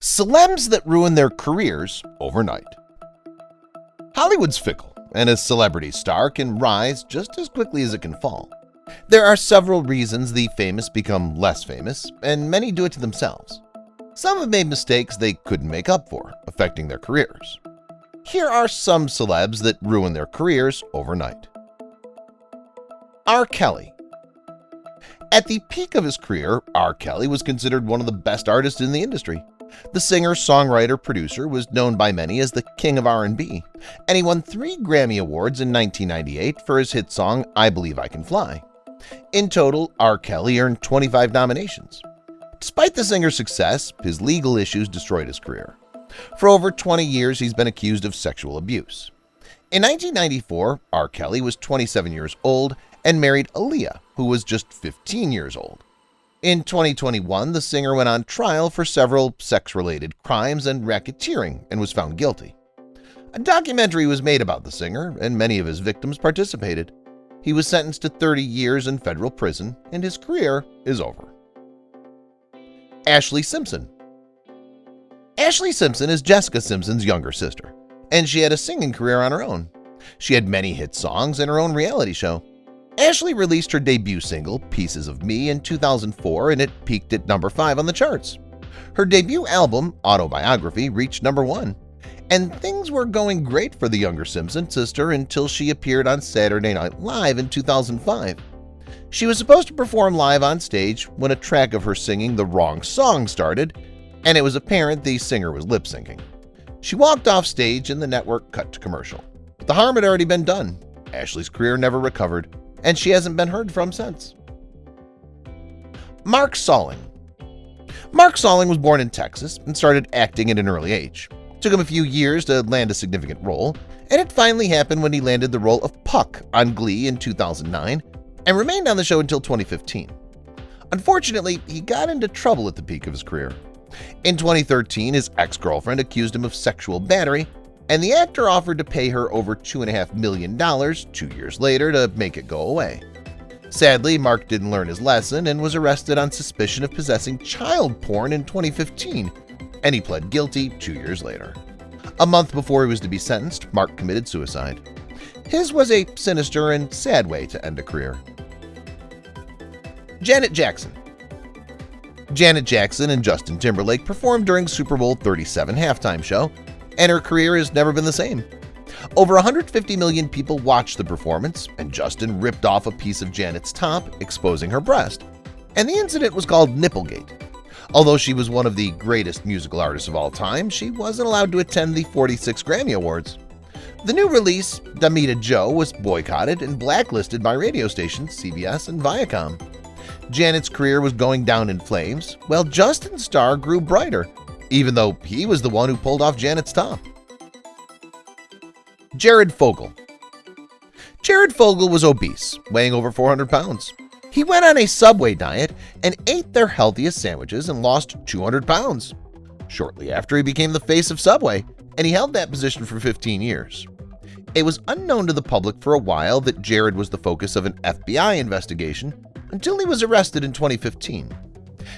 Celebs that ruin their careers overnight. Hollywood's fickle, and a celebrity star can rise just as quickly as it can fall. There are several reasons the famous become less famous, and many do it to themselves. Some have made mistakes they couldn't make up for, affecting their careers. Here are some celebs that ruin their careers overnight. R. Kelly. At the peak of his career, R. Kelly was considered one of the best artists in the industry. The singer, songwriter, producer was known by many as the king of R&B, and he won 3 Grammy Awards in 1998 for his hit song I Believe I Can Fly. In total, R. Kelly earned 25 nominations. Despite the singer's success, his legal issues destroyed his career. For over 20 years, he's been accused of sexual abuse. In 1994, R. Kelly was 27 years old and married Aaliyah, who was just 15 years old. In 2021, the singer went on trial for several sex-related crimes and racketeering and was found guilty. A documentary was made about the singer, and many of his victims participated. He was sentenced to 30 years in federal prison, and his career is over. Ashlee Simpson. Ashlee Simpson is Jessica Simpson's younger sister, and she had a singing career on her own. She had many hit songs and her own reality show. Ashlee released her debut single, Pieces of Me, in 2004, and it peaked at number 5 on the charts. Her debut album, Autobiography, reached number 1, and things were going great for the younger Simpson sister until she appeared on Saturday Night Live in 2005. She was supposed to perform live on stage when a track of her singing the wrong song started, and it was apparent the singer was lip-syncing. She walked off stage and the network cut to commercial. But the harm had already been done. Ashlee's career never recovered, and she hasn't been heard from since. Mark Salling. Mark Salling was born in Texas and started acting at an early age. It took him a few years to land a significant role, and it finally happened when he landed the role of Puck on Glee in 2009 and remained on the show until 2015. Unfortunately, he got into trouble at the peak of his career. In 2013, his ex-girlfriend accused him of sexual battery, and the actor offered to pay her over $2.5 million 2 years later to make it go away. Sadly, Mark didn't learn his lesson and was arrested on suspicion of possessing child porn in 2015, and he pled guilty 2 years later. A month before he was to be sentenced, Mark committed suicide. His was a sinister and sad way to end a career. Janet Jackson. Janet Jackson and Justin Timberlake performed during Super Bowl 37 halftime show, and her career has never been the same. Over 150 million people watched the performance, and Justin ripped off a piece of Janet's top, exposing her breast. And the incident was called Nipplegate. Although she was one of the greatest musical artists of all time, she wasn't allowed to attend the 46 Grammy Awards. The new release, Damita Jo, was boycotted and blacklisted by radio stations CBS and Viacom. Janet's career was going down in flames, while Justin's star grew brighter, even though he was the one who pulled off Janet's top. Jared Fogle. Jared Fogle was obese, weighing over 400 pounds. He went on a Subway diet and ate their healthiest sandwiches and lost 200 pounds. Shortly after, he became the face of Subway, and he held that position for 15 years. It was unknown to the public for a while that Jared was the focus of an FBI investigation until he was arrested in 2015.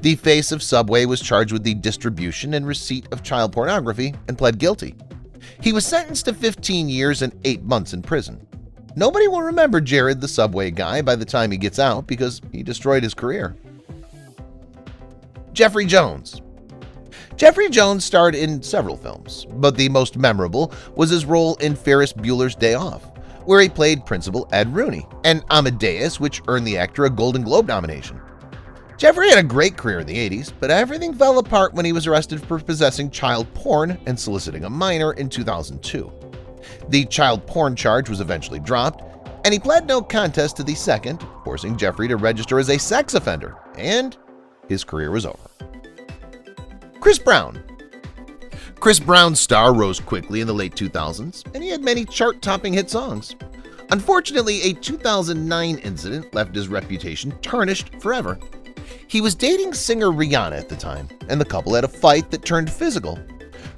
The face of Subway was charged with the distribution and receipt of child pornography and pled guilty. He was sentenced to 15 years and 8 months in prison. Nobody will remember Jared the Subway guy by the time he gets out because he destroyed his career. Jeffrey Jones. Jeffrey Jones starred in several films, but the most memorable was his role in Ferris Bueller's Day Off, where he played Principal Ed Rooney, and Amadeus, which earned the actor a Golden Globe nomination. Jeffrey had a great career in the 80s, but everything fell apart when he was arrested for possessing child porn and soliciting a minor in 2002. The child porn charge was eventually dropped, and he pled no contest to the second, forcing Jeffrey to register as a sex offender, and his career was over. Chris Brown. Chris Brown's star rose quickly in the late 2000s, and he had many chart-topping hit songs. Unfortunately, a 2009 incident left his reputation tarnished forever. He was dating singer Rihanna at the time, and the couple had a fight that turned physical.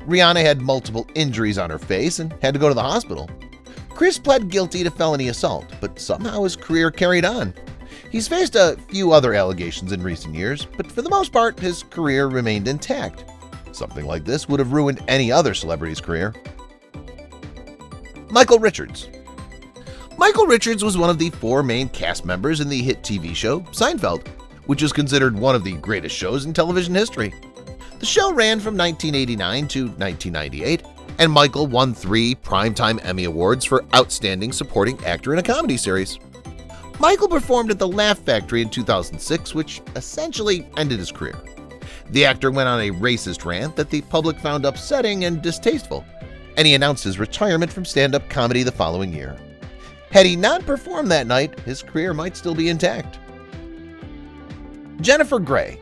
Rihanna had multiple injuries on her face and had to go to the hospital. Chris pled guilty to felony assault, but somehow his career carried on. He's faced a few other allegations in recent years, but for the most part, his career remained intact. Something like this would have ruined any other celebrity's career. Michael Richards. Michael Richards was one of the 4 main cast members in the hit TV show Seinfeld, which is considered one of the greatest shows in television history. The show ran from 1989 to 1998, and Michael won 3 Primetime Emmy Awards for Outstanding Supporting Actor in a Comedy Series. Michael performed at the Laugh Factory in 2006, which essentially ended his career. The actor went on a racist rant that the public found upsetting and distasteful, and he announced his retirement from stand-up comedy the following year. Had he not performed that night, his career might still be intact. Jennifer Grey.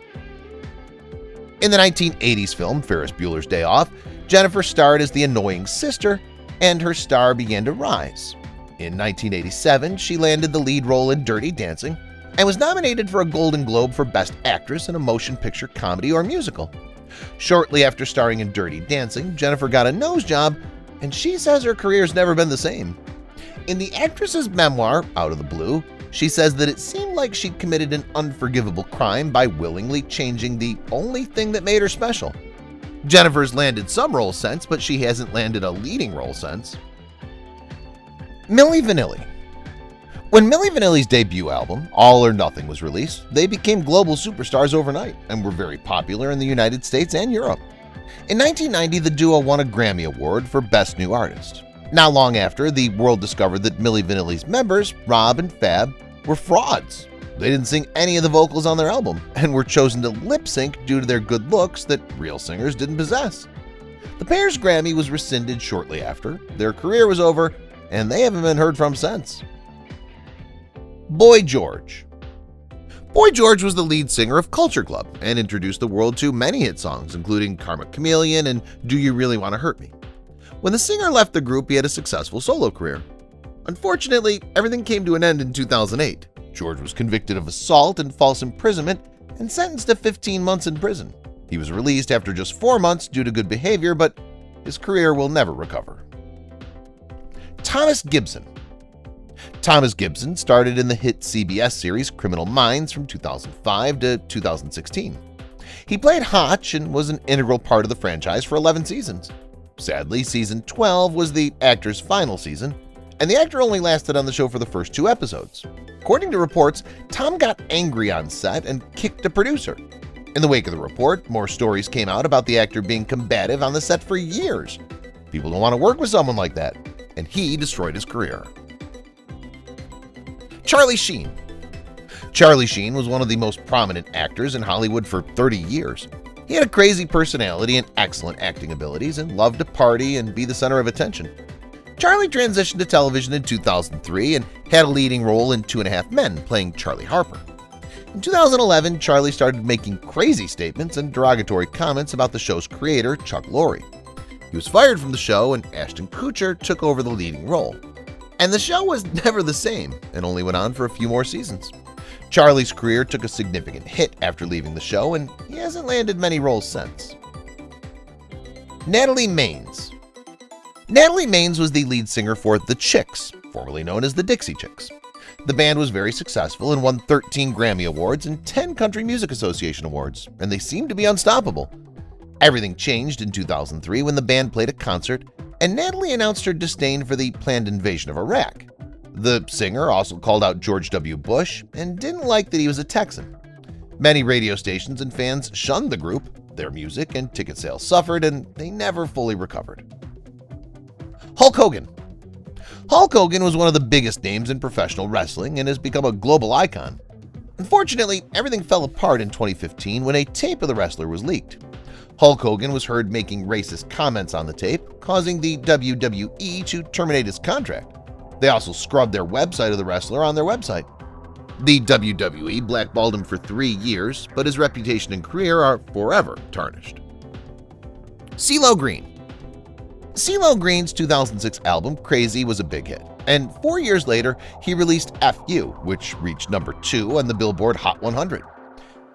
In the 1980s film Ferris Bueller's Day Off, Jennifer starred as the annoying sister, and her star began to rise. In 1987, she landed the lead role in Dirty Dancing and was nominated for a Golden Globe for Best Actress in a Motion Picture Comedy or Musical. Shortly after starring in Dirty Dancing, Jennifer got a nose job, and she says her career's never been the same. In the actress's memoir, Out of the Blue, she says that it seemed like she'd committed an unforgivable crime by willingly changing the only thing that made her special. Jennifer's landed some roles since, but she hasn't landed a leading role since. Milli Vanilli. When Milli Vanilli's debut album, All or Nothing, was released, they became global superstars overnight and were very popular in the United States and Europe. In 1990, the duo won a Grammy Award for Best New Artist. Not long after, the world discovered that Milli Vanilli's members, Rob and Fab, were frauds. They didn't sing any of the vocals on their album and were chosen to lip-sync due to their good looks that real singers didn't possess. The pair's Grammy was rescinded shortly after, their career was over, and they haven't been heard from since. Boy George. Boy George was the lead singer of Culture Club and introduced the world to many hit songs, including Karma Chameleon and Do You Really Want to Hurt Me? When the singer left the group, he had a successful solo career. Unfortunately, everything came to an end in 2008. George was convicted of assault and false imprisonment and sentenced to 15 months in prison. He was released after just 4 months due to good behavior, but his career will never recover. Thomas Gibson. Thomas Gibson started in the hit CBS series Criminal Minds from 2005 to 2016. He played Hotch and was an integral part of the franchise for 11 seasons. Sadly, season 12 was the actor's final season, and the actor only lasted on the show for the first 2 episodes. According to reports, Tom got angry on set and kicked a producer. In the wake of the report, more stories came out about the actor being combative on the set for years. People don't want to work with someone like that, and he destroyed his career. Charlie Sheen. Charlie Sheen was one of the most prominent actors in Hollywood for 30 years. He had a crazy personality and excellent acting abilities and loved to party and be the center of attention. Charlie transitioned to television in 2003 and had a leading role in 2.5 Men, playing Charlie Harper. In 2011, Charlie started making crazy statements and derogatory comments about the show's creator, Chuck Lorre. He was fired from the show, and Ashton Kutcher took over the leading role. And the show was never the same and only went on for a few more seasons. Charlie's career took a significant hit after leaving the show, and he hasn't landed many roles since. Natalie Maines. Natalie Maines was the lead singer for The Chicks, formerly known as the Dixie Chicks. The band was very successful and won 13 Grammy Awards and 10 Country Music Association Awards, and they seemed to be unstoppable. Everything changed in 2003 when the band played a concert, and Natalie announced her disdain for the planned invasion of Iraq. The singer also called out George W. Bush and didn't like that he was a Texan. Many radio stations and fans shunned the group, their music and ticket sales suffered, and they never fully recovered. Hulk Hogan. Hulk Hogan was one of the biggest names in professional wrestling and has become a global icon. Unfortunately, everything fell apart in 2015 when a tape of the wrestler was leaked. Hulk Hogan was heard making racist comments on the tape, causing the WWE to terminate his contract. They also scrubbed their website of the wrestler on their website. The WWE blackballed him for 3 years, but his reputation and career are forever tarnished. CeeLo Green. CeeLo Green's 2006 album Crazy was a big hit, and 4 years later he released F.U., which reached number 2 on the Billboard Hot 100.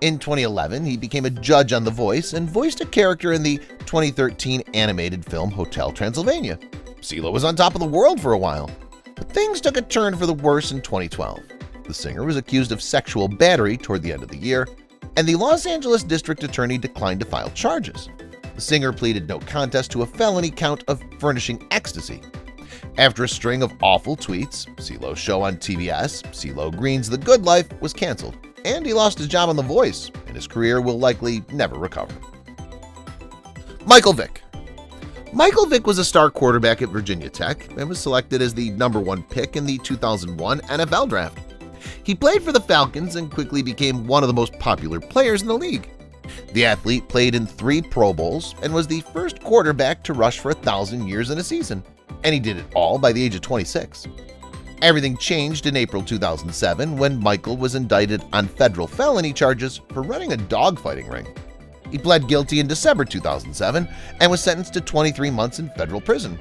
In 2011, he became a judge on The Voice and voiced a character in the 2013 animated film Hotel Transylvania. CeeLo was on top of the world for a while, but things took a turn for the worse in 2012. The singer was accused of sexual battery toward the end of the year, and the Los Angeles District Attorney declined to file charges. The singer pleaded no contest to a felony count of furnishing ecstasy. After a string of awful tweets, CeeLo's show on TBS, CeeLo Green's The Good Life, was canceled, and he lost his job on The Voice, and his career will likely never recover. Michael Vick. Michael Vick was a star quarterback at Virginia Tech and was selected as the #1 pick in the 2001 NFL Draft. He played for the Falcons and quickly became one of the most popular players in the league. The athlete played in 3 Pro Bowls and was the first quarterback to rush for 1,000 yards in a season, and he did it all by the age of 26. Everything changed in April 2007 when Michael was indicted on federal felony charges for running a dogfighting ring. He pled guilty in December 2007 and was sentenced to 23 months in federal prison.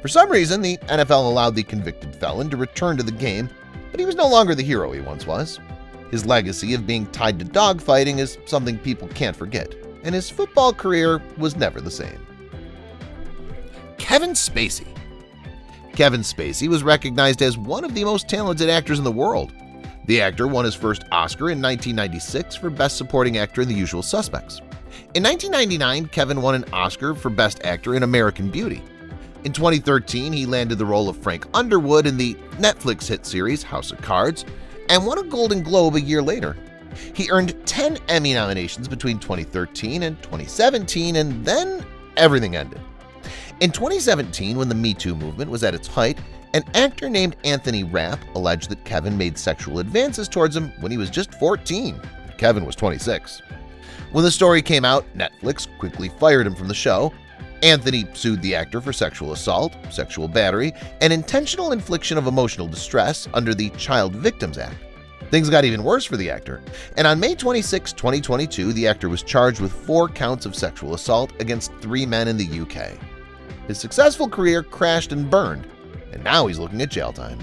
For some reason, the NFL allowed the convicted felon to return to the game, but he was no longer the hero he once was. His legacy of being tied to dogfighting is something people can't forget, and his football career was never the same. Kevin Spacey. Kevin Spacey was recognized as one of the most talented actors in the world. The actor won his first Oscar in 1996 for Best Supporting Actor in The Usual Suspects. In 1999, Kevin won an Oscar for Best Actor in American Beauty. In 2013, he landed the role of Frank Underwood in the Netflix hit series House of Cards and won a Golden Globe a year later. He earned 10 Emmy nominations between 2013 and 2017, and then everything ended. In 2017, when the Me Too movement was at its height, an actor named Anthony Rapp alleged that Kevin made sexual advances towards him when he was just 14. Kevin was 26. When the story came out, Netflix quickly fired him from the show. Anthony sued the actor for sexual assault, sexual battery, and intentional infliction of emotional distress under the Child Victims Act. Things got even worse for the actor, and on May 26, 2022, the actor was charged with 4 counts of sexual assault against 3 men in the UK. His successful career crashed and burned, and now he's looking at jail time.